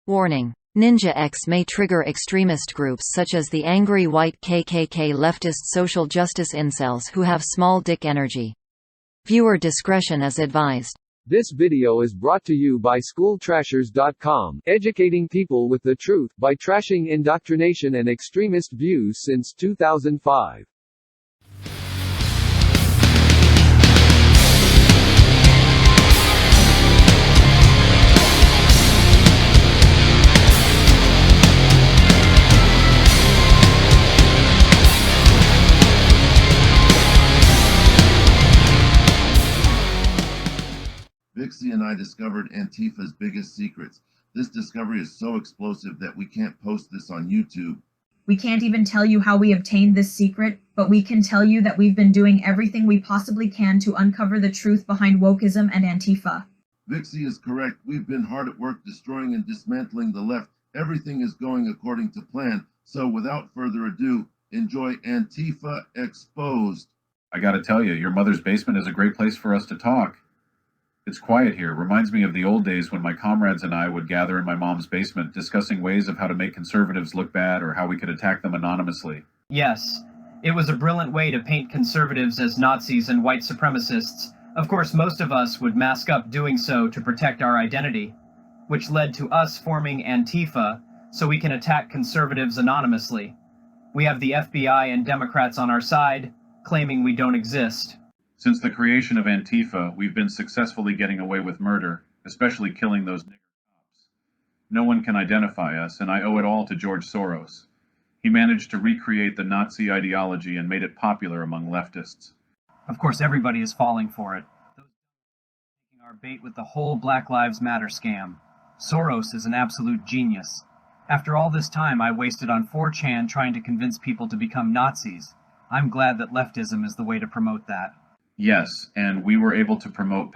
Warning. Ninja X may trigger extremist groups such as the angry white KKK leftist social justice incels who have small dick energy. Viewer discretion is advised. This video is brought to you by SchoolTrashers.com, educating people with the truth by trashing indoctrination and extremist views since 2005. Vixie and I discovered Antifa's biggest secrets. This discovery is so explosive that we can't post this on YouTube. We can't even tell you how we obtained this secret, but we can tell you that we've been doing everything we possibly can to uncover the truth behind wokeism and Antifa. Vixie is correct. We've been hard at work destroying and dismantling the left. Everything is going according to plan. So without further ado, enjoy Antifa Exposed. I gotta tell you, your mother's basement is a great place for us to talk. It's quiet here. Reminds me of the old days when my comrades and I would gather in my mom's basement discussing ways of how to make conservatives look bad or how we could attack them anonymously. Yes, it was a brilliant way to paint conservatives as Nazis and white supremacists. Of course, most of us would mask up doing so to protect our identity, which led to us forming Antifa so we can attack conservatives anonymously. We have the FBI and Democrats on our side, claiming we don't exist. Since the creation of Antifa, we've been successfully getting away with murder, especially killing those nigger cops. No one can identify us, and I owe it all to George Soros. He managed to recreate the Nazi ideology and made it popular among leftists. Of course, everybody is falling for it. Those taking our bait with the whole Black Lives Matter scam. Soros is an absolute genius. After all this time I wasted on 4chan trying to convince people to become Nazis, I'm glad that leftism is the way to promote that. Yes, and we were able to promote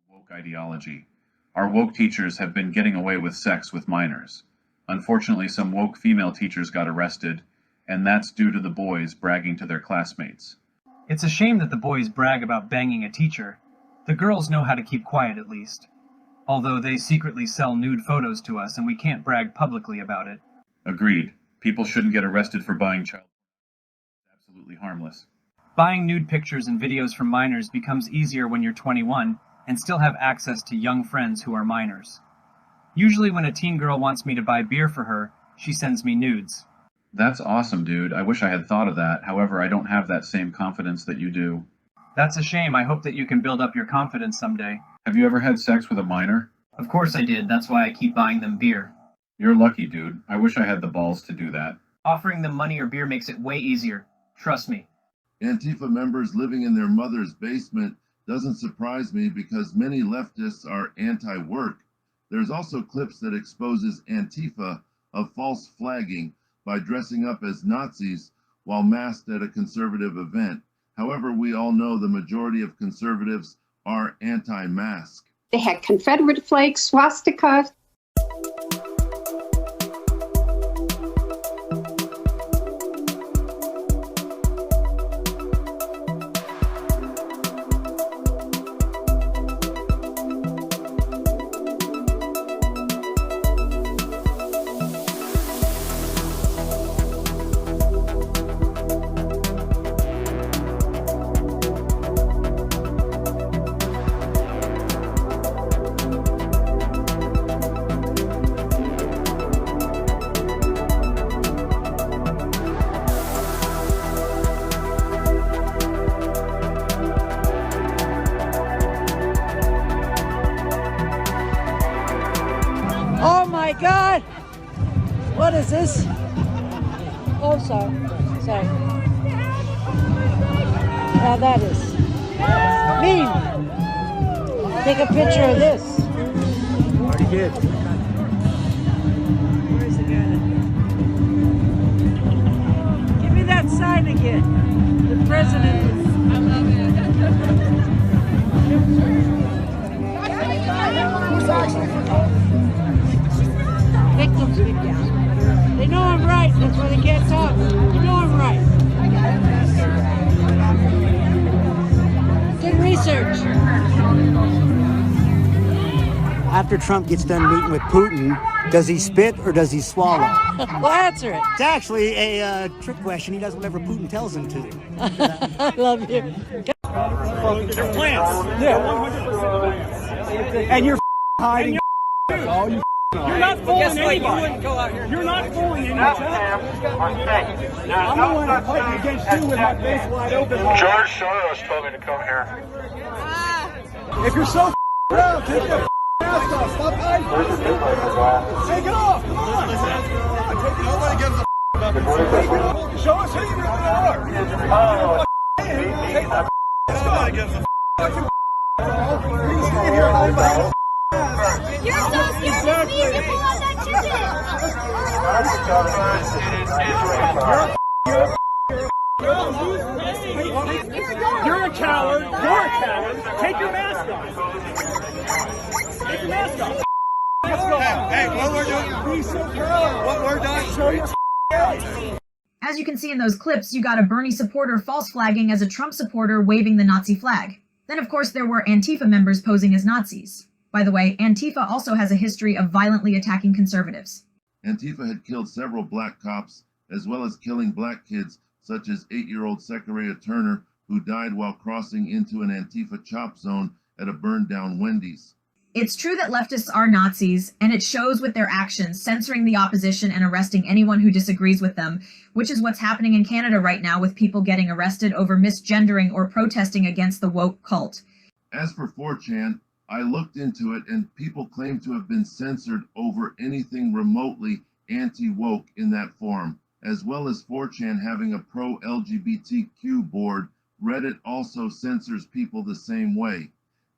woke ideology. Our woke teachers have been getting away with sex with minors. Unfortunately, some woke female teachers got arrested, and that's due to the boys bragging to their classmates. It's a shame that the boys brag about banging a teacher. The girls know how to keep quiet at least. Although they secretly sell nude photos to us and we can't brag publicly about it. Agreed. People shouldn't get arrested for buying child porn. It's absolutely harmless. Buying nude pictures and videos from minors becomes easier when you're 21 and still have access to young friends who are minors. Usually when a teen girl wants me to buy beer for her, she sends me nudes. That's awesome, dude. I wish I had thought of that. However, I don't have that same confidence that you do. That's a shame. I hope that you can build up your confidence someday. Have you ever had sex with a minor? Of course I did. That's why I keep buying them beer. You're lucky, dude. I wish I had the balls to do that. Offering them money or beer makes it way easier. Trust me. Antifa members living in their mother's basement doesn't surprise me because many leftists are anti-work. There's also clips that exposes Antifa of false flagging by dressing up as Nazis while masked at a conservative event. However, we all know the majority of conservatives are anti-mask. They had Confederate flags, swastikas. Oh my God! What is this? Oh, sorry. Sorry. Now that is mean. Take a picture of this. Already did. Where's the guy? Give me that sign again. The president is. I love it. Victims get down. They know I'm right, that's why they can't talk. They know I'm right. Good research. after Trump gets done meeting with Putin, does he spit or does he swallow? Well, answer it. It's actually a trick question. He does whatever Putin tells him to. I love you. They're plants. Yeah, 100% And you're hiding. You're not fooling anybody. You're not fooling anybody. I'm the one fighting against you with my face wide open. George Soros told me to come here. If you're so proud, take your mask off. Stop hiding. Take it off. Come on. Nobody gives a about it. Show us who you really are. Nobody gives a You're so scared to sneeze and pull out that chicken. You're a coward. You're a coward. Take your mask off. Take your mask off. Hey, what we're doing? Be so proud. What we're doing? Show your. As you can see in those clips, you got a Bernie supporter false flagging as a Trump supporter waving the Nazi flag. Then, of course, there were Antifa members posing as Nazis. By the way, Antifa also has a history of violently attacking conservatives. Antifa had killed several black cops, as well as killing black kids, such as 8-year-old Zachariah Turner, who died while crossing into an Antifa chop zone at a burned-down Wendy's. It's true that leftists are Nazis, and it shows with their actions, censoring the opposition and arresting anyone who disagrees with them, which is what's happening in Canada right now with people getting arrested over misgendering or protesting against the woke cult. As for 4chan, I looked into it, and people claim to have been censored over anything remotely anti-woke in that forum, as well as 4chan having a pro-LGBTQ board. Reddit also censors people the same way.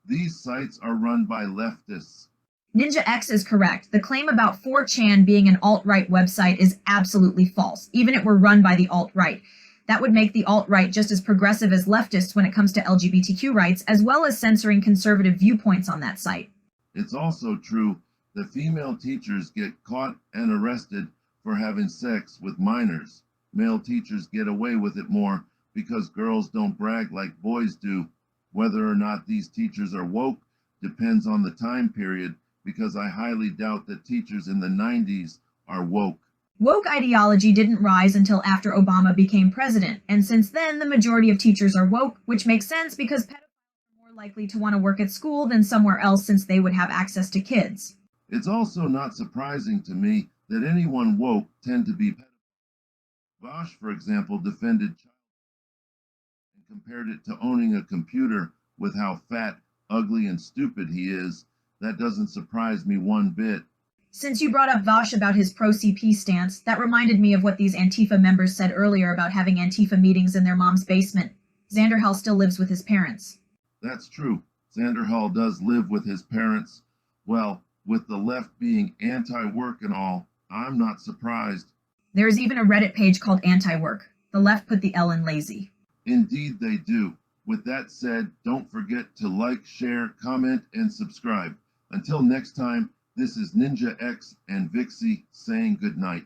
These sites are run by leftists. Ninja X is correct. The claim about 4chan being an alt-right website is absolutely false, even if it were run by the alt-right. That would make the alt-right just as progressive as leftists when it comes to LGBTQ rights, as well as censoring conservative viewpoints on that site. It's also true that female teachers get caught and arrested for having sex with minors. Male teachers get away with it more because girls don't brag like boys do. Whether or not these teachers are woke depends on the time period, because I highly doubt that teachers in the 90s are woke. Woke ideology didn't rise until after Obama became president, and since then the majority of teachers are woke, which makes sense because pedophiles are more likely to want to work at school than somewhere else since they would have access to kids. It's also not surprising to me that anyone woke tend to be pedophiles. Bosch, for example, defended child and compared it to owning a computer with how fat, ugly, and stupid he is. That doesn't surprise me one bit. Since you brought up Vosh about his pro-CP stance, that reminded me of what these Antifa members said earlier about having Antifa meetings in their mom's basement. Xander Hall still lives with his parents. That's true. Xander Hall does live with his parents. Well, with the left being anti-work and all, I'm not surprised. There is even a Reddit page called Anti-Work. The left put the L in lazy. Indeed they do. With that said, don't forget to like, share, comment, and subscribe. Until next time, this is Ninja X and Vixie saying goodnight.